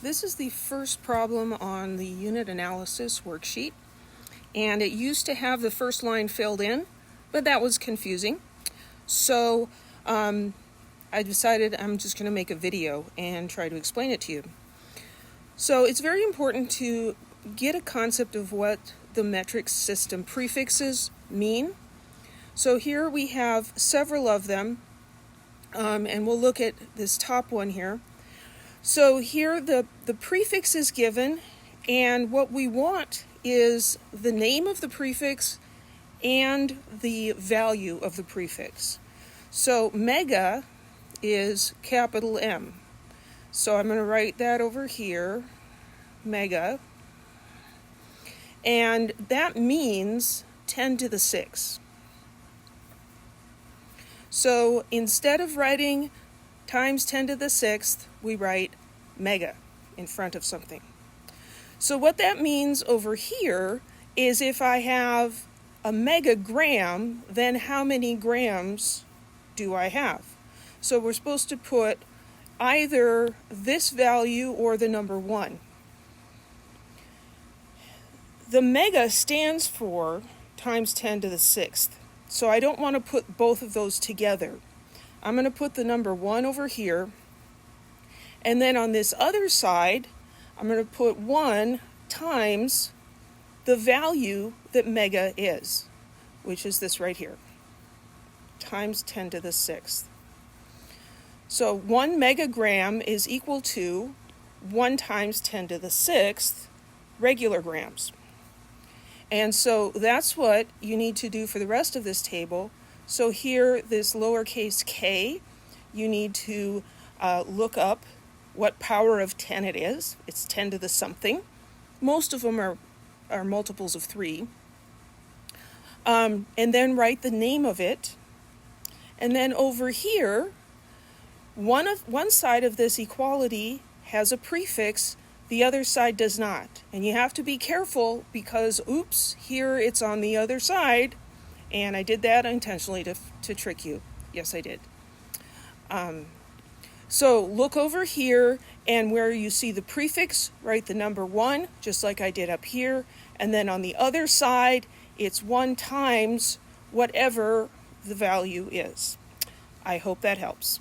This is the first problem on the unit analysis worksheet, and it used to have the first line filled in, but that was confusing. So I decided I'm just going to make a video and try to explain it to you. So it's very important to get a concept of what the metric system prefixes mean. So here we have several of them, and we'll look at this top one here. So here the prefix is given, and what we want is the name of the prefix and the value of the prefix. So mega is capital M. So I'm going to write that over here, mega. And that means 10 to the 6. So instead of writing times 10 to the 6th, we write mega in front of something. So what that means over here is if I have a megagram, then how many grams do I have? So we're supposed to put either this value or the number 1. The mega stands for times 10 to the 6th. So I don't want to put both of those together. I'm going to put the number 1 over here. And then on this other side, I'm going to put 1 times the value that mega is, which is this right here, times 10 to the 6th. So 1 megagram is equal to 1 times 10 to the 6th regular grams. And so that's what you need to do for the rest of this table. So here, this lowercase k, you need to look up what power of 10 it is. It's 10 to the something. Most of them are multiples of 3. And then write the name of it. And then over here, one side of this equality has a prefix, the other side does not. And you have to be careful because, oops, here it's on the other side. And I did that intentionally to trick you. Yes, I did. So look over here, and where you see the prefix, write the number 1, just like I did up here. And then on the other side, it's 1 times whatever the value is. I hope that helps.